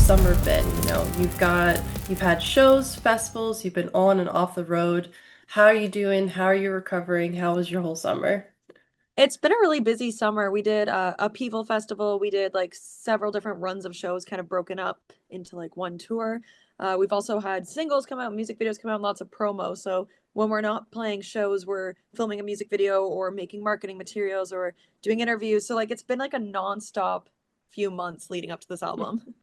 summer been? You've had shows, festivals, you've been on and off the road. How are you doing? How are you recovering? How was your whole summer? It's been a really busy summer. We did a Upheaval Festival. We did like several different runs of shows, kind of broken up into like one tour. We've also had singles come out, music videos come out, and lots of promo. So when we're not playing shows, we're filming a music video or making marketing materials or doing interviews. So like it's been like a nonstop few months leading up to this album.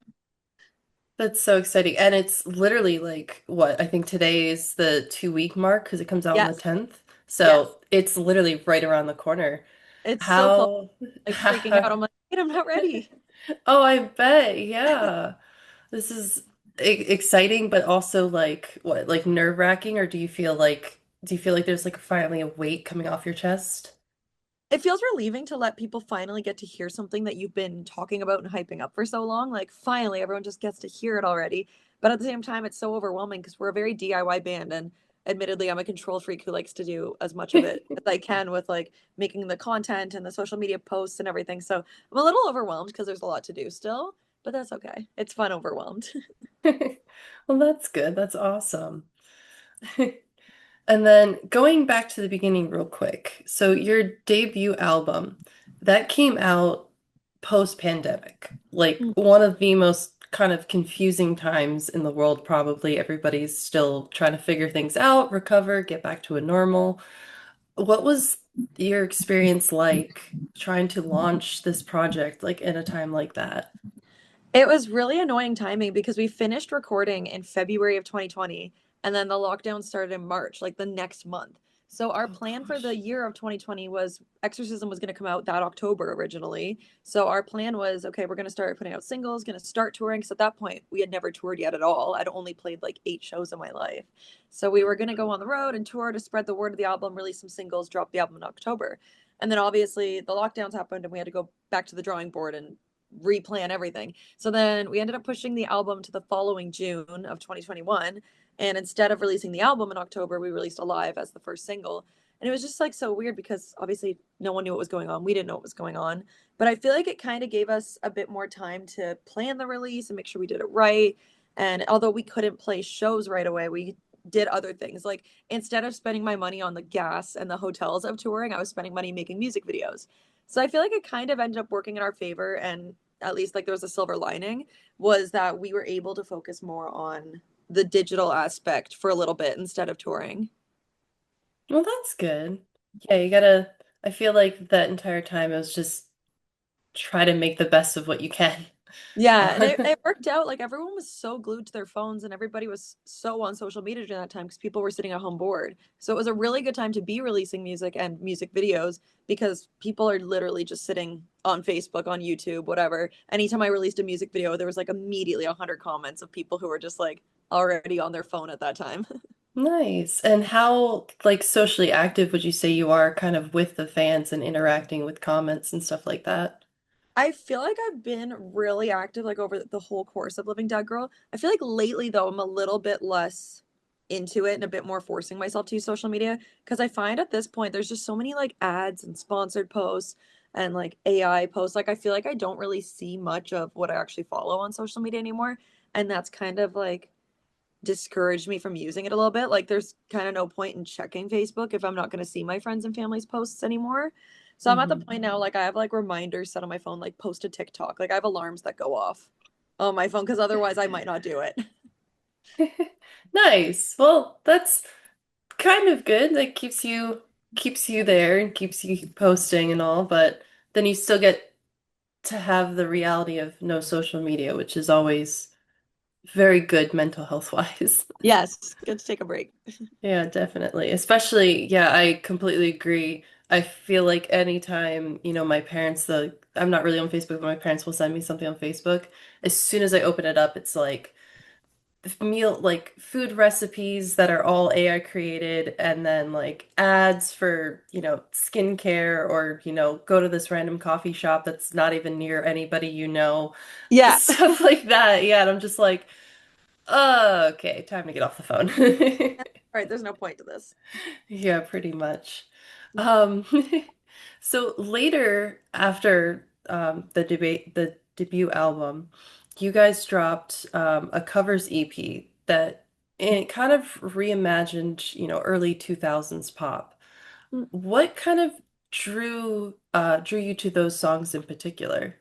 That's so exciting. And it's literally like what? I think today is the 2 week mark because it comes out on the Yes, 10th. yes. So it's literally right around the corner. It's so close, How, like freaking out. I'm like, wait, I'm not ready. oh, I bet. Yeah. This is exciting, but also like what, like nerve-wracking, or do you feel like there's like finally a weight coming off your chest? It feels relieving to let people finally get to hear something that you've been talking about and hyping up for so long. Like, finally, everyone just gets to hear it already. But at the same time, it's so overwhelming because we're a very DIY band. And admittedly, I'm a control freak who likes to do as much of it as I can with like making the content and the social media posts and everything. So I'm a little overwhelmed because there's a lot to do still, but that's okay. It's fun overwhelmed. Well, that's good. That's awesome. And then going back to the beginning real quick. So your debut album, that came out post-pandemic, like one of the most kind of confusing times in the world, probably. Everybody's still trying to figure things out, recover, get back to a normal. What was your experience like trying to launch this project like in a time like that? It was really annoying timing because we finished recording in February of 2020 and then the lockdown started in March, like the next month. So our Oh plan for the gosh. year of 2020 was Exorcism was going to come out that October originally. So our plan was, okay, we're going to start putting out singles, going to start touring. Because at that point, we had never toured yet at all. I'd only played like 8 shows in my life. So we were going to go on the road and tour to spread the word of the album, release some singles, drop the album in October. And then obviously the lockdowns happened and we had to go back to the drawing board and replan everything. So then we ended up pushing the album to the following June of 2021. And instead of releasing the album in October, we released Alive as the first single. And it was just like so weird because obviously no one knew what was going on. We didn't know what was going on. But I feel like it kind of gave us a bit more time to plan the release and make sure we did it right. And although we couldn't play shows right away, we did other things. Like instead of spending my money on the gas and the hotels of touring, I was spending money making music videos. So I feel like it kind of ended up working in our favor. And at least like there was a silver lining, was that we were able to focus more on the digital aspect for a little bit instead of touring. Well, that's good. Yeah, you gotta, I feel like that entire time it was just try to make the best of what you can. Yeah, and it worked out. Like everyone was so glued to their phones and everybody was so on social media during that time because people were sitting at home bored. So it was a really good time to be releasing music and music videos because people are literally just sitting on Facebook, on YouTube, whatever. Anytime I released a music video, there was like immediately 100 comments of people who were just like already on their phone at that time. Nice. And how like socially active would you say you are kind of with the fans and interacting with comments and stuff like that? I feel like I've been really active like over the whole course of Living Dead Girl. I feel like lately though I'm a little bit less into it and a bit more forcing myself to use social media because I find at this point there's just so many like ads and sponsored posts and like AI posts. Like I feel like I don't really see much of what I actually follow on social media anymore. And that's kind of like discouraged me from using it a little bit. Like there's kind of no point in checking Facebook if I'm not going to see my friends and family's posts anymore. So I'm at the Hmm. point now, like I have like reminders set on my phone, like post to TikTok. Like I have alarms that go off on my phone because otherwise I might not do it. Nice. Well, that's kind of good. That keeps you there and keeps you posting and all, but then you still get to have the reality of no social media, which is always very good mental health wise. Yes, good to take a break. Yeah, definitely. Especially, yeah, I completely agree. I feel like anytime, my parents, I'm not really on Facebook, but my parents will send me something on Facebook. As soon as I open it up, it's like like food recipes that are all AI created, and then like ads for, skincare, or, go to this random coffee shop that's not even near anybody Yeah. stuff like that. Yeah, and I'm just like, oh, okay, time to get off the phone. All right, there's no point to this. Yeah, pretty much. Um, so later after the debut album, you guys dropped a covers EP that it kind of reimagined, early 2000s pop. Mm. What kind of drew you to those songs in particular?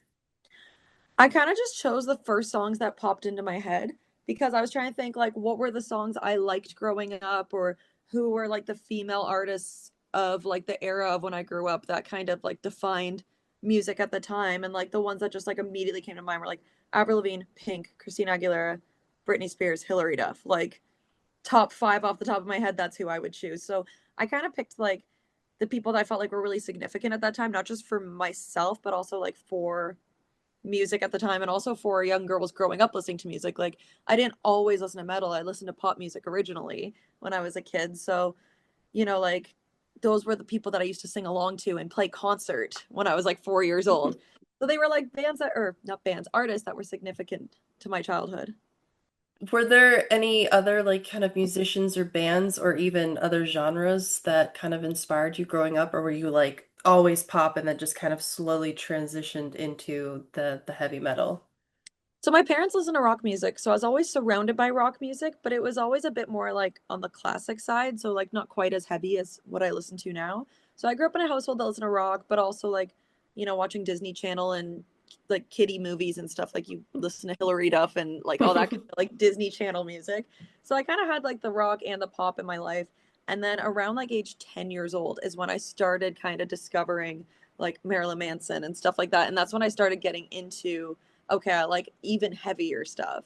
I kind of just chose the first songs that popped into my head because I was trying to think like what were the songs I liked growing up or who were like the female artists of like the era of when I grew up that kind of like defined music at the time and like the ones that just like immediately came to mind were like Avril Lavigne, Pink, Christina Aguilera, Britney Spears, Hilary Duff. Like top 5 off the top of my head, that's who I would choose. So I kind of picked like the people that I felt like were really significant at that time, not just for myself, but also like for music at the time and also for young girls growing up listening to music. Like I didn't always listen to metal. I listened to pop music originally when I was a kid. So, like those were the people that I used to sing along to and play concert when I was like 4 years old. So they were like bands that or not bands, artists that were significant to my childhood. Were there any other like kind of musicians or bands or even other genres that kind of inspired you growing up, or were you like always pop and then just kind of slowly transitioned into the heavy metal? So my parents listen to rock music, so I was always surrounded by rock music, but it was always a bit more like on the classic side, so like not quite as heavy as what I listen to now. So I grew up in a household that listened to rock, but also like, watching Disney Channel and like kiddie movies and stuff like you listen to Hilary Duff and like all that kind of, like Disney Channel music. So I kind of had like the rock and the pop in my life. And then around like age 10 years old is when I started kind of discovering like Marilyn Manson and stuff like that. And that's when I started getting into okay, I like even heavier stuff.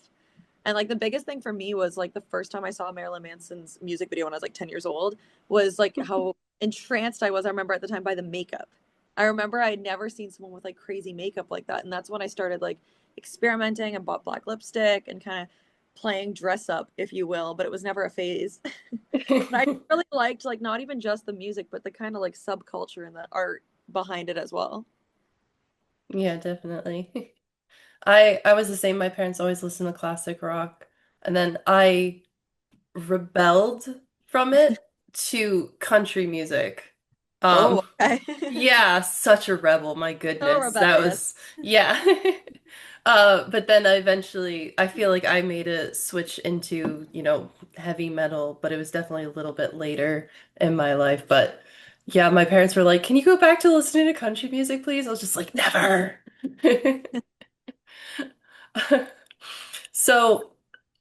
And like the biggest thing for me was like the first time I saw Marilyn Manson's music video when I was like 10 years old was like how entranced I was. I remember at the time by the makeup. I remember I had never seen someone with like crazy makeup like that. And that's when I started like experimenting and bought black lipstick and kind of playing dress up, if you will, but it was never a phase. But I really liked like not even just the music, but the kind of like subculture and the art behind it as well. Yeah, definitely. I was the same. My parents always listened to classic rock, and then I rebelled from it to country music. Oh, Um, okay. yeah, such a rebel, my So goodness. That rebellious. was, yeah. But then I feel like I made a switch into, heavy metal, but it was definitely a little bit later in my life. But yeah, my parents were like, "Can you go back to listening to country music, please?" I was just like, "Never." So,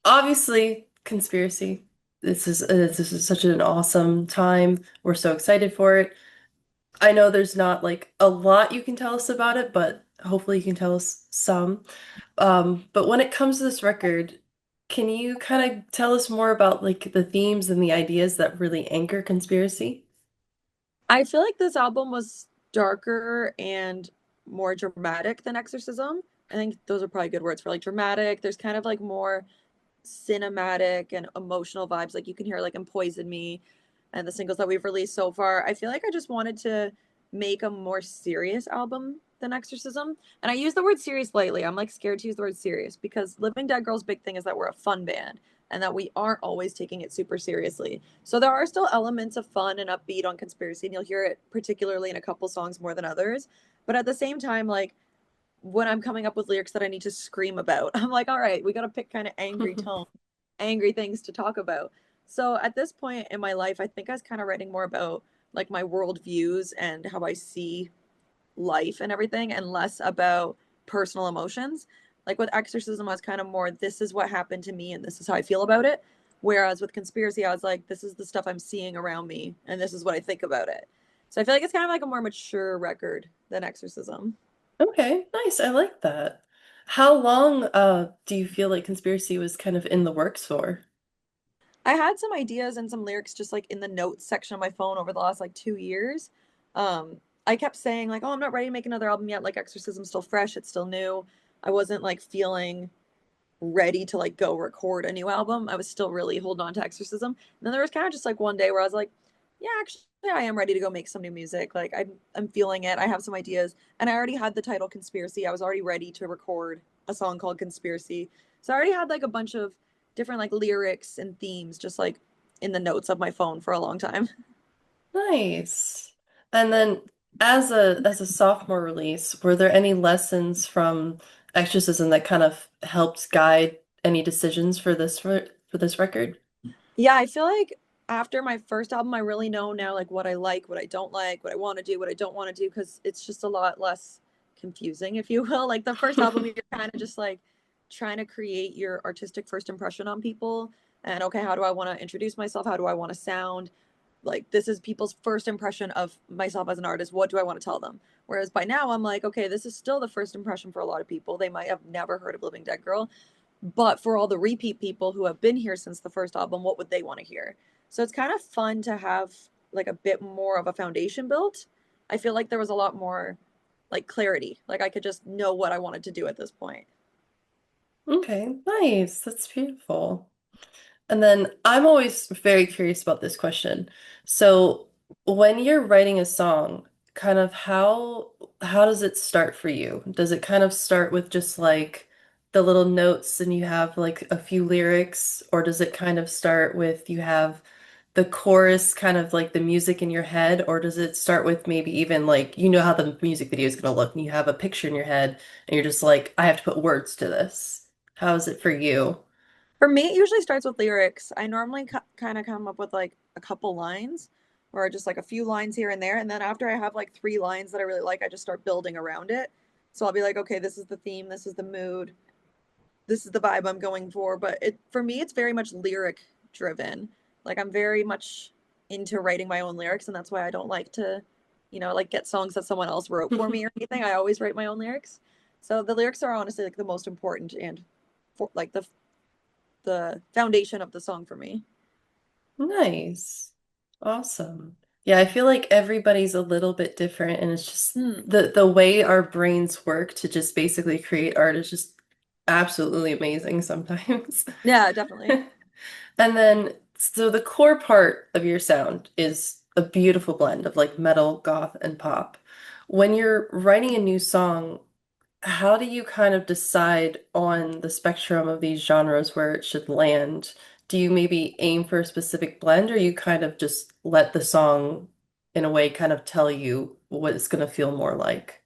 obviously, conspiracy. This is such an awesome time. We're so excited for it. I know there's not like a lot you can tell us about it, but hopefully you can tell us some. But when it comes to this record, can you kind of tell us more about like the themes and the ideas that really anchor conspiracy? I feel like this album was darker and more dramatic than Exorcism. I think those are probably good words for like dramatic. There's kind of like more cinematic and emotional vibes. Like you can hear like Empoison Me and the singles that we've released so far. I feel like I just wanted to make a more serious album than Exorcism. And I use the word serious lightly. I'm like scared to use the word serious because Living Dead Girl's big thing is that we're a fun band and that we aren't always taking it super seriously. So there are still elements of fun and upbeat on Conspiracy, and you'll hear it particularly in a couple songs more than others. But at the same time, like when I'm coming up with lyrics that I need to scream about, I'm like, all right, we got to pick kind of angry tone, angry things to talk about. So at this point in my life, I think I was kind of writing more about like my world views and how I see life and everything, and less about personal emotions. Like with Exorcism, I was kind of more, this is what happened to me and this is how I feel about it. Whereas with Conspiracy, I was like, this is the stuff I'm seeing around me and this is what I think about it. So I feel like it's kind of like a more mature record than Exorcism. Okay, nice. I like that. How long do you feel like conspiracy was kind of in the works for? I had some ideas and some lyrics just like in the notes section of my phone over the last like 2 years. I kept saying like, "Oh, I'm not ready to make another album yet. Like Exorcism's still fresh, it's still new." I wasn't like feeling ready to like go record a new album. I was still really holding on to Exorcism. And then there was kind of just like one day where I was like, "Yeah, actually, I am ready to go make some new music. Like I'm feeling it. I have some ideas, and I already had the title Conspiracy. I was already ready to record a song called Conspiracy. So I already had like a bunch of different like lyrics and themes just like in the notes of my phone for a long time. Nice. And then as a sophomore release, were there any lessons from exorcism that kind of helped guide any decisions for for this record? Yeah, I feel like after my first album, I really know now like what I like, what I don't like, what I want to do, what I don't want to do, because it's just a lot less confusing, if you will. Like the first album, you're kind of just like trying to create your artistic first impression on people. And okay, how do I want to introduce myself? How do I want to sound? Like this is people's first impression of myself as an artist. What do I want to tell them? Whereas by now I'm like, okay, this is still the first impression for a lot of people. They might have never heard of Living Dead Girl, but for all the repeat people who have been here since the first album, what would they want to hear? So it's kind of fun to have like a bit more of a foundation built. I feel like there was a lot more like clarity. Like I could just know what I wanted to do at this point. Okay, nice. That's beautiful. And then I'm always very curious about this question. So, when you're writing a song, kind of how does it start for you? Does it kind of start with just like the little notes and you have like a few lyrics, or does it kind of start with you have the chorus kind of like the music in your head, or does it start with maybe even like you know how the music video is going to look and you have a picture in your head and you're just like, I have to put words to this. How is it for you? For me, it usually starts with lyrics. I normally kind of come up with like a couple lines or just like a few lines here and there. And then after I have like three lines that I really like, I just start building around it. So I'll be like, okay, this is the theme, this is the mood, this is the vibe I'm going for. But it for me, it's very much lyric driven. Like I'm very much into writing my own lyrics, and that's why I don't like to, like get songs that someone else wrote for me or anything. I always write my own lyrics. So the lyrics are honestly like the most important and for like the foundation of the song for me. Nice. Awesome. Yeah, I feel like everybody's a little bit different and it's just Hmm. the way our brains work to just basically create art is just absolutely amazing sometimes. Yeah, definitely. And then so the core part of your sound is a beautiful blend of like metal, goth, and pop. When you're writing a new song, how do you kind of decide on the spectrum of these genres where it should land? Do you maybe aim for a specific blend, or you kind of just let the song, in a way, kind of tell you what it's going to feel more like?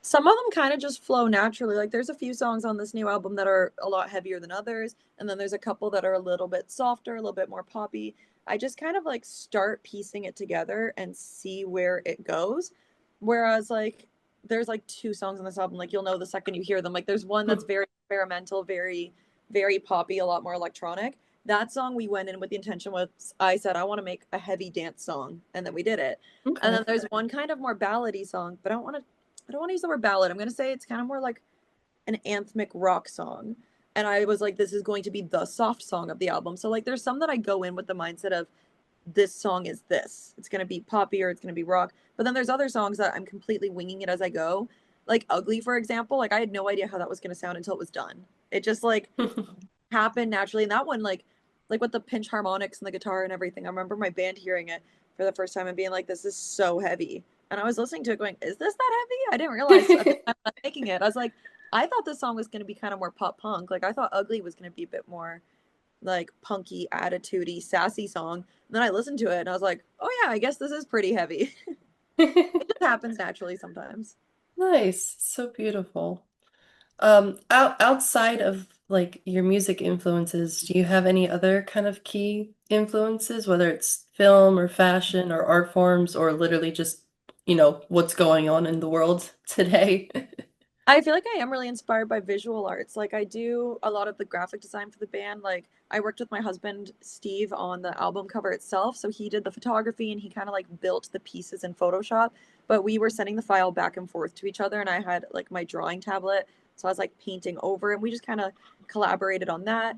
Some of them kind of just flow naturally. Like there's a few songs on this new album that are a lot heavier than others, and then there's a couple that are a little bit softer, a little bit more poppy. I just kind of like start piecing it together and see where it goes. Whereas like there's like two songs on this album, like you'll know the second you hear them. Like there's one that's very experimental, very poppy, a lot more electronic. That song we went in with the intention was I said I want to make a heavy dance song, and then we did it. And Okay. then there's one kind of more ballady song, but I don't want to use the word ballad. I'm going to say it's kind of more like an anthemic rock song. And I was like, this is going to be the soft song of the album. So, like, there's some that I go in with the mindset of this song is this. It's going to be poppy or it's going to be rock. But then there's other songs that I'm completely winging it as I go. Like, Ugly, for example. Like, I had no idea how that was going to sound until it was done. It just, like, happened naturally. And that one, like with the pinch harmonics and the guitar and everything, I remember my band hearing it for the first time and being like, this is so heavy. And I was listening to it going, is this that heavy? I didn't realize at the time I was making it. I was like, I thought this song was going to be kind of more pop punk. Like I thought Ugly was going to be a bit more like punky, attitudey, sassy song. And then I listened to it and I was like, oh yeah, I guess this is pretty heavy. It just happens naturally sometimes. Nice. So beautiful. Outside of like your music influences, do you have any other kind of key influences, whether it's film or fashion or art forms or literally just, what's going on in the world today? I feel like I am really inspired by visual arts. Like I do a lot of the graphic design for the band. Like I worked with my husband Steve on the album cover itself, so he did the photography and he kind of like built the pieces in Photoshop. But we were sending the file back and forth to each other, and I had like my drawing tablet, so I was like painting over, and we just kind of collaborated on that.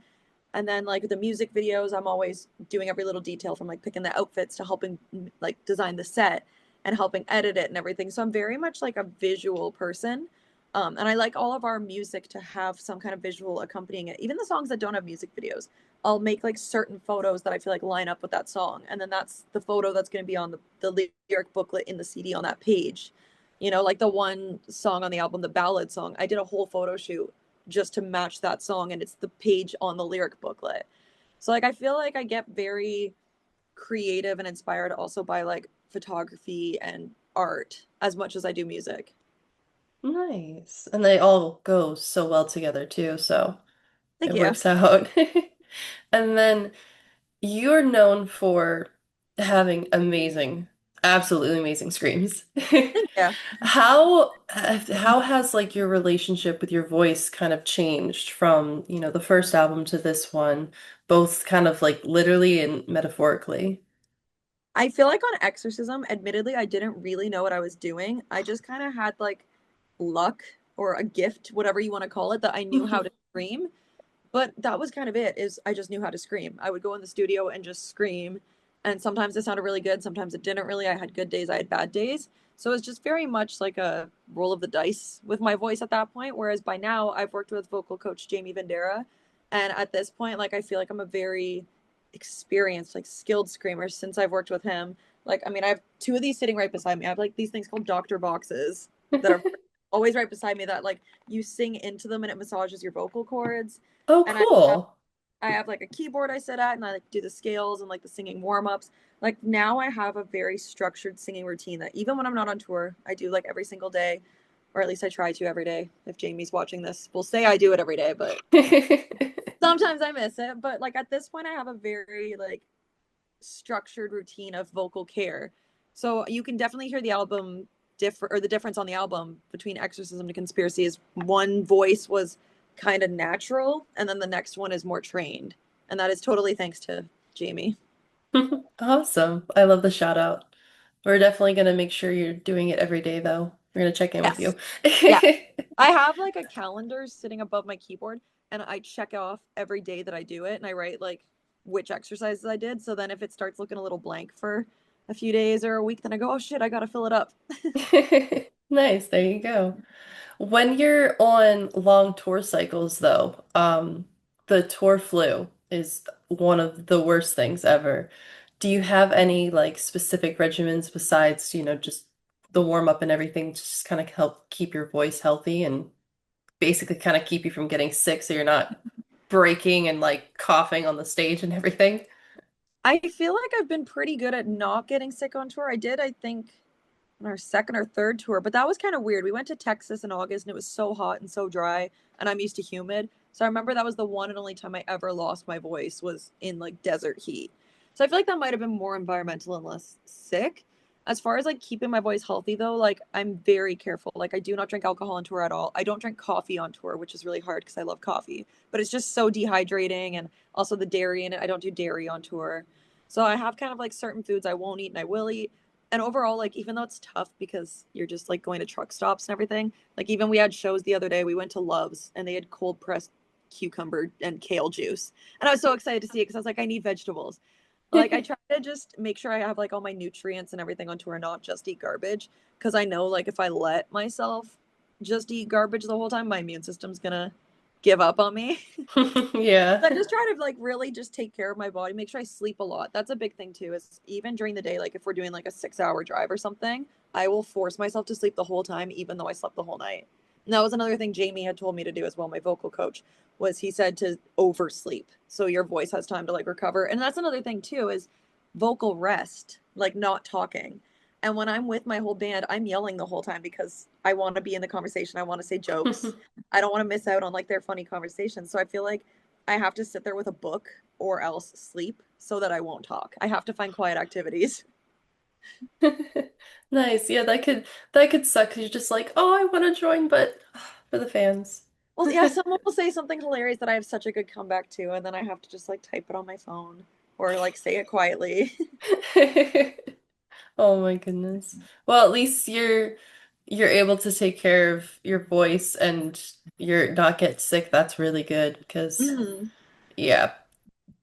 And then like the music videos, I'm always doing every little detail from like picking the outfits to helping like design the set and helping edit it and everything. So I'm very much like a visual person. And I like all of our music to have some kind of visual accompanying it. Even the songs that don't have music videos, I'll make like certain photos that I feel like line up with that song. And then that's the photo that's going to be on the lyric booklet in the CD on that page. Like the one song on the album, the ballad song, I did a whole photo shoot just to match that song. And it's the page on the lyric booklet. So like I feel like I get very creative and inspired also by like photography and art as much as I do music. Nice. And they all go so well together too, so Thank it you. works out. And then you're known for having amazing, absolutely amazing screams. Thank you. How has like your relationship with your voice kind of changed from, the first album to this one, both kind of like literally and metaphorically? I feel like on Exorcism, admittedly, I didn't really know what I was doing. I just kind of had like luck or a gift, whatever you want to call it, that I knew how to scream. But that was kind of it, is I just knew how to scream. I would go in the studio and just scream. And sometimes it sounded really good, sometimes it didn't really. I had good days, I had bad days. So it was just very much like a roll of the dice with my voice at that point. Whereas by now I've worked with vocal coach Jamie Vendera. And at this point, like I feel like I'm a very experienced, like skilled screamer since I've worked with him. Like, I mean, I have two of these sitting right beside me. I have like these things called doctor boxes that are always right beside me that like you sing into them and it massages your vocal cords. Oh, And cool. I have like a keyboard I sit at and I like do the scales and like the singing warm-ups. Like now I have a very structured singing routine that even when I'm not on tour, I do like every single day, or at least I try to every day. If Jamie's watching this, we'll say I do it every day, but sometimes I miss it. But like at this point I have a very like structured routine of vocal care. So you can definitely hear the album differ or the difference on the album between Exorcism to Conspiracy is one voice was kind of natural and then the next one is more trained. And that is totally thanks to Jamie. Awesome. I love the shout out. We're definitely gonna make sure you're doing it every day though. We're gonna check in with you. Yes. Yeah. I have like a calendar sitting above my keyboard and I check off every day that I do it and I write like which exercises I did. So then if it starts looking a little blank for a few days or a week, then I go, oh shit, I gotta fill it up. Nice, there you go. When you're on long tour cycles, though, the tour flu is one of the worst things ever. Do you have any like specific regimens besides, just the warm up and everything to just kind of help keep your voice healthy and basically kind of keep you from getting sick so you're not breaking and like coughing on the stage and everything? I feel like I've been pretty good at not getting sick on tour. I did, I think, on our second or third tour, but that was kind of weird. We went to Texas in August and it was so hot and so dry, and I'm used to humid. So I remember that was the one and only time I ever lost my voice was in like desert heat. So I feel like that might have been more environmental and less sick. As far as like keeping my voice healthy though, like I'm very careful. Like I do not drink alcohol on tour at all. I don't drink coffee on tour, which is really hard because I love coffee, but it's just so dehydrating and also the dairy in it. I don't do dairy on tour. So I have kind of like certain foods I won't eat and I will eat. And overall, like even though it's tough because you're just like going to truck stops and everything, like even we had shows the other day, we went to Love's and they had cold pressed cucumber and kale juice. And I was so excited to see it because I was like, I need vegetables. Like I try to just make sure I have like all my nutrients and everything on tour, not just eat garbage. Cause I know like if I let myself just eat garbage the whole time, my immune system's gonna give up on me. Yeah. I just try to like really just take care of my body, make sure I sleep a lot. That's a big thing too, is even during the day, like if we're doing like a 6 hour drive or something, I will force myself to sleep the whole time, even though I slept the whole night. And that was another thing Jamie had told me to do as well, my vocal coach, was he said to oversleep so your voice has time to like recover. And that's another thing too, is vocal rest, like not talking. And when I'm with my whole band, I'm yelling the whole time because I want to be in the conversation. I want to say jokes. I don't want to miss out on like their funny conversations. So I feel like I have to sit there with a book or else sleep so that I won't talk. I have to find quiet activities. Nice. Yeah, that could suck 'cause you're just like, oh, I want to join, but for the fans. Well, yeah, someone will say something hilarious that I have such a good comeback to, and then I have to just like type it on my phone or like say it quietly. Oh my goodness. Well, at least you're able to take care of your voice and you're not get sick. That's really good because Mm, yeah,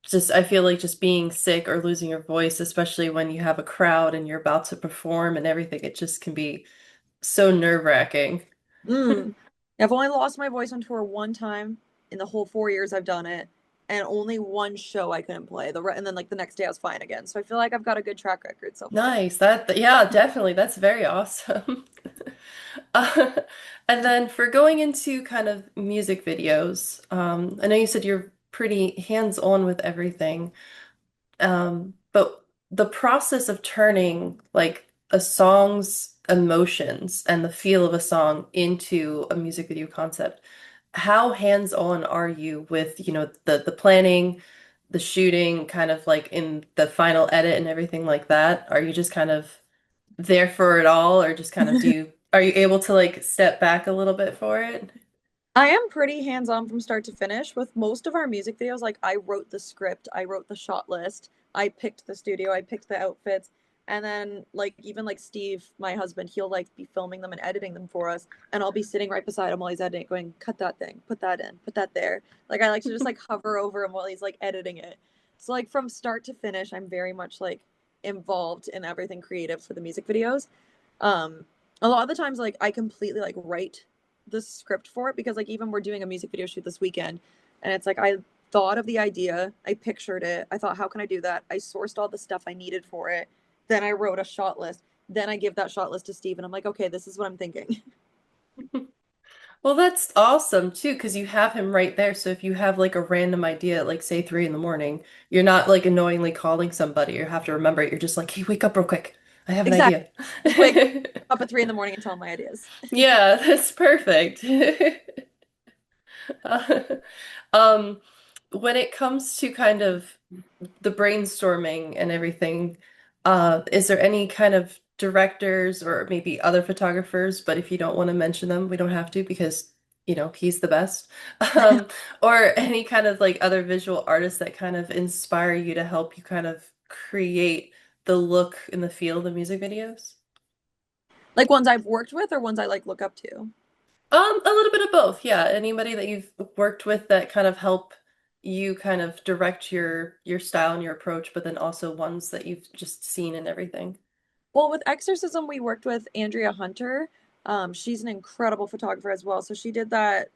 just I feel like just being sick or losing your voice, especially when you have a crowd and you're about to perform and everything, it just can be so nerve-wracking. mm. I've only lost my voice on tour one time in the whole 4 years I've done it, and only one show I couldn't play. And then like the next day I was fine again. So I feel like I've got a good track record so far. Nice. Yeah, definitely. That's very awesome. Uh, and then for going into kind of music videos, I know you said you're pretty hands-on with everything, but the process of turning like a song's emotions and the feel of a song into a music video concept. How hands-on are you with, the planning, the shooting, kind of like in the final edit and everything like that? Are you just kind of there for it all, or just kind of are you able to like step back a little bit for it? I am pretty hands-on from start to finish with most of our music videos. Like I wrote the script, I wrote the shot list, I picked the studio, I picked the outfits, and then like even like Steve, my husband, he'll like be filming them and editing them for us, and I'll be sitting right beside him while he's editing, going, "Cut that thing, put that in, put that there." Like I like to just like hover over him while he's like editing it. So like from start to finish, I'm very much like involved in everything creative for the music videos. Um, a lot of the times, like I completely like write the script for it because like even we're doing a music video shoot this weekend, and it's like I thought of the idea, I pictured it, I thought, how can I do that? I sourced all the stuff I needed for it, then I wrote a shot list, then I give that shot list to Steve, and I'm like, okay, this is what I'm thinking. Well, that's awesome too, because you have him right there. So if you have like a random idea, like say 3 in the morning, you're not like annoyingly calling somebody. You have to remember it. You're just like, hey, wake up real quick. I have an Exactly. idea. Just wake up at 3 in the morning and tell him my ideas. Yeah, that's perfect. Um, when it comes to kind of the brainstorming and everything, is there any kind of directors or maybe other photographers, but if you don't want to mention them, we don't have to because, he's the best. Um, or any kind of like other visual artists that kind of inspire you to help you kind of create the look and the feel of the music videos? Like ones I've worked with or ones I like look up to. A little bit of both, yeah. Anybody that you've worked with that kind of help you kind of direct your style and your approach, but then also ones that you've just seen and everything. Well, with Exorcism, we worked with Andrea Hunter. She's an incredible photographer as well. So she did that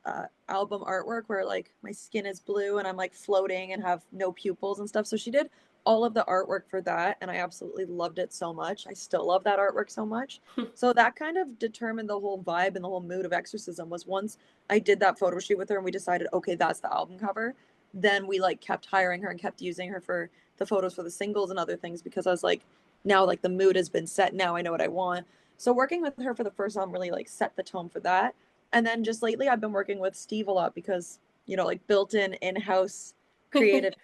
album artwork where like my skin is blue and I'm like floating and have no pupils and stuff. So she did all of the artwork for that, and I absolutely loved it so much. I still love that artwork so much. So that kind of determined the whole vibe and the whole mood of Exorcism. Was once I did that photo shoot with her and we decided, okay, that's the album cover. Then we like kept hiring her and kept using her for the photos for the singles and other things because I was like, now like the mood has been set, now I know what I want. So working with her for the first album really like set the tone for that. And then just lately I've been working with Steve a lot because like built-in in-house creative.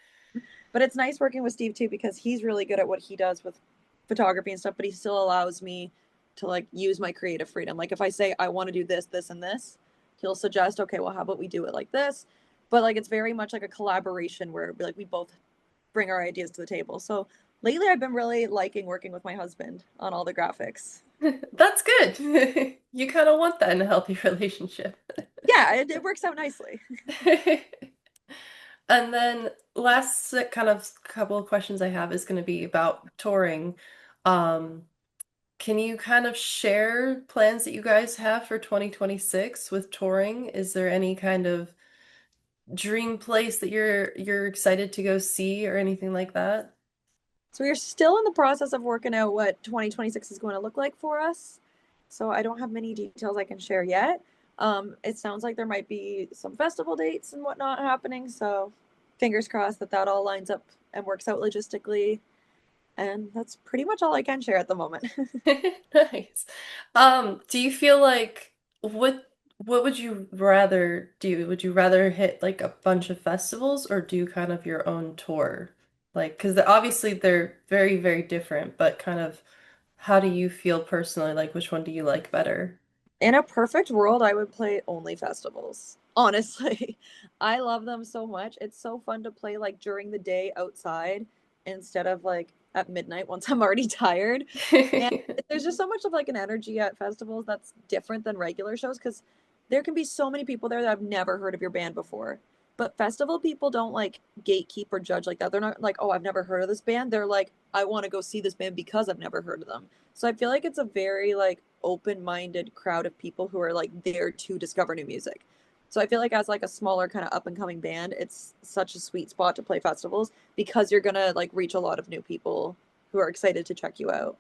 But it's nice working with Steve too because he's really good at what he does with photography and stuff, but he still allows me to like use my creative freedom. Like if I say I want to do this, this, and this, he'll suggest, okay, well, how about we do it like this? But like it's very much like a collaboration where like we both bring our ideas to the table. So lately I've been really liking working with my husband on all the graphics. That's good. You kind of want that in a healthy relationship. Yeah, it works out nicely. And then last kind of couple of questions I have is going to be about touring. Um, can you kind of share plans that you guys have for 2026 with touring? Is there any kind of dream place that you're excited to go see or anything like that? So we're still in the process of working out what 2026 is going to look like for us. So I don't have many details I can share yet. It sounds like there might be some festival dates and whatnot happening. So fingers crossed that that all lines up and works out logistically. And that's pretty much all I can share at the moment. Nice. Do you feel like what would you rather do? Would you rather hit like a bunch of festivals or do kind of your own tour? Like, because obviously they're very, very different, but kind of how do you feel personally? Like, which one do you like better? In a perfect world, I would play only festivals. Honestly, I love them so much. It's so fun to play like during the day outside instead of like at midnight once I'm already tired. And there's just so much of like an energy at festivals that's different than regular shows because there can be so many people there that have never heard of your band before. But festival people don't like gatekeep or judge like that. They're not like, oh, I've never heard of this band. They're like, I want to go see this band because I've never heard of them. So I feel like it's a very like open-minded crowd of people who are like there to discover new music. So I feel like as like a smaller kind of up and coming band, it's such a sweet spot to play festivals because you're gonna like reach a lot of new people who are excited to check you out.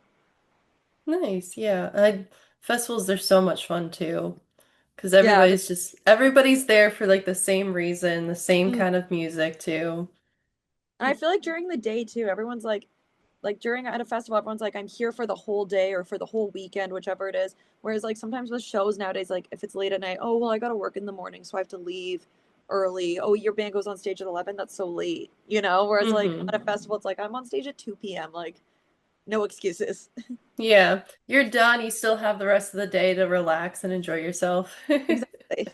Nice, yeah. Festivals, they're so much fun too. Because Yeah, everybody's there for like the same reason, the same and kind of music too. I feel like during the day too, everyone's like like during at a festival, everyone's like, I'm here for the whole day or for the whole weekend, whichever it is. Whereas like sometimes with shows nowadays, like if it's late at night, oh well, I gotta work in the morning, so I have to leave early. Oh, your band goes on stage at 11. That's so late, you know? Whereas like Mm-hmm. at a festival, it's like I'm on stage at 2 p.m. Like no excuses. Yeah. You're done. You still have the rest of the day to relax and enjoy yourself. Exactly.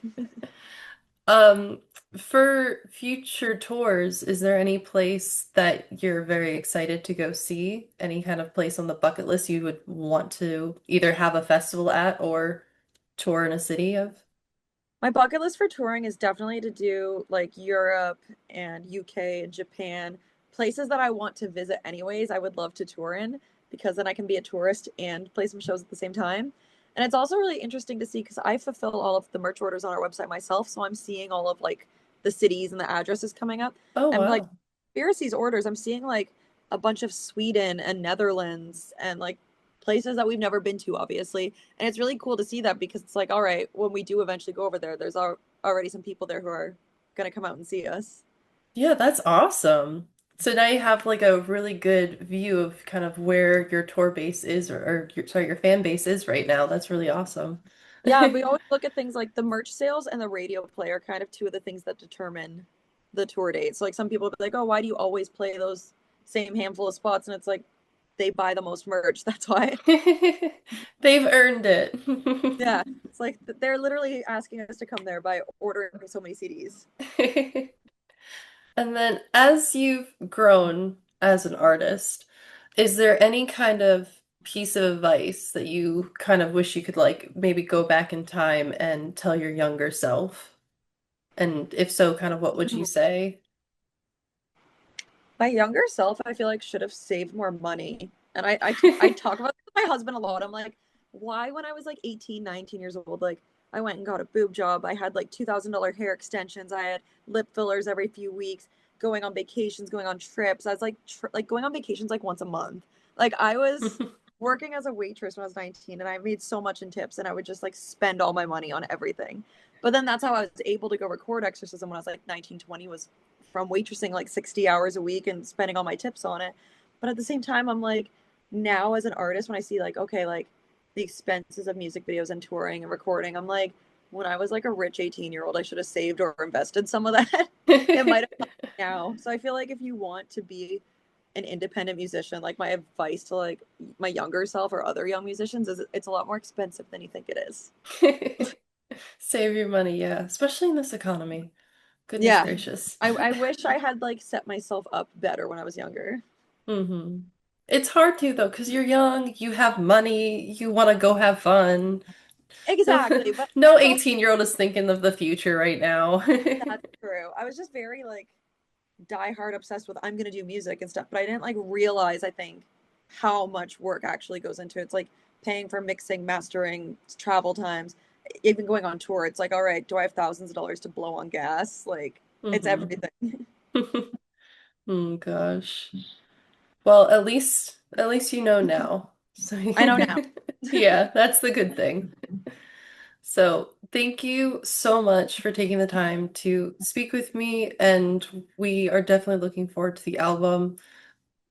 Um, for future tours, is there any place that you're very excited to go see? Any kind of place on the bucket list you would want to either have a festival at or tour in a city of? My bucket list for touring is definitely to do like Europe and UK and Japan, places that I want to visit anyways. I would love to tour in because then I can be a tourist and play some shows at the same time. And it's also really interesting to see because I fulfill all of the merch orders on our website myself, so I'm seeing all of like the cities and the addresses coming up. Oh, And like wow. Conspiracy's orders, I'm seeing like a bunch of Sweden and Netherlands and like places that we've never been to, obviously. And it's really cool to see that because it's like, all right, when we do eventually go over there, there's already some people there who are going to come out and see us. Yeah, that's awesome. So now you have like a really good view of kind of where your tour base is or your, sorry, your fan base is right now. That's really awesome. Yeah, we always look at things like the merch sales and the radio play are kind of two of the things that determine the tour dates. Like some people will be like, oh, why do you always play those same handful of spots? And it's like they buy the most merch. That's why. They've earned it. Yeah, it's like they're literally asking us to come there by ordering so many CDs. And then as you've grown as an artist, is there any kind of piece of advice that you kind of wish you could like maybe go back in time and tell your younger self? And if so, kind of what would you say? My younger self, I feel like should have saved more money. And I talk about this with my husband a lot. I'm like, why when I was like 18, 19 years old, like I went and got a boob job. I had like $2,000 hair extensions. I had lip fillers every few weeks, going on vacations, going on trips. I was like like going on vacations like once a month. Like I was working as a waitress when I was 19 and I made so much in tips and I would just like spend all my money on everything. But then that's how I was able to go record exorcism when I was like 19, 20 was from waitressing like 60 hours a week and spending all my tips on it. But at the same time, I'm like, now as an artist, when I see like, okay, like the expenses of music videos and touring and recording, I'm like, when I was like a rich 18-year-old, I should have saved or invested some of that. It might have helped me now. So I feel like if you want to be an independent musician, like my advice to like my younger self or other young musicians is it's a lot more expensive than you think it is. Save your money, yeah, especially in this economy. Goodness Yeah. gracious. I wish I had like set myself up better when I was younger. hmm It's hard to though, because you're young, you have money, you want to go have fun. No, Exactly. But no it's also 18-year-old is thinking of the future right now. that's true. I was just very like diehard obsessed with I'm gonna do music and stuff, but I didn't like realize I think how much work actually goes into it. It's like paying for mixing, mastering, travel times, even going on tour. It's like, all right, do I have thousands of dollars to blow on gas? Like it's hmm everything. Oh gosh. Well, at least you know now. So I know now. yeah, that's the good thing. So, thank you so much for taking the time to speak with me, and we are definitely looking forward to the album.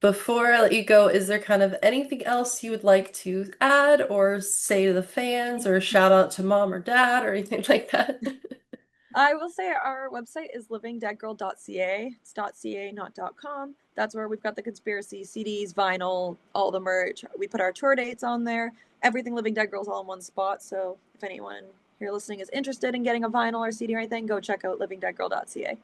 Before I let you go, is there kind of anything else you would like to add or say to the fans or shout out to mom or dad or anything like that? I will say our website is livingdeadgirl.ca. It's .ca, not .com. That's where we've got the conspiracy CDs, vinyl, all the merch. We put our tour dates on there. Everything Living Dead Girls all in one spot. So if anyone here listening is interested in getting a vinyl or CD or anything, go check out livingdeadgirl.ca.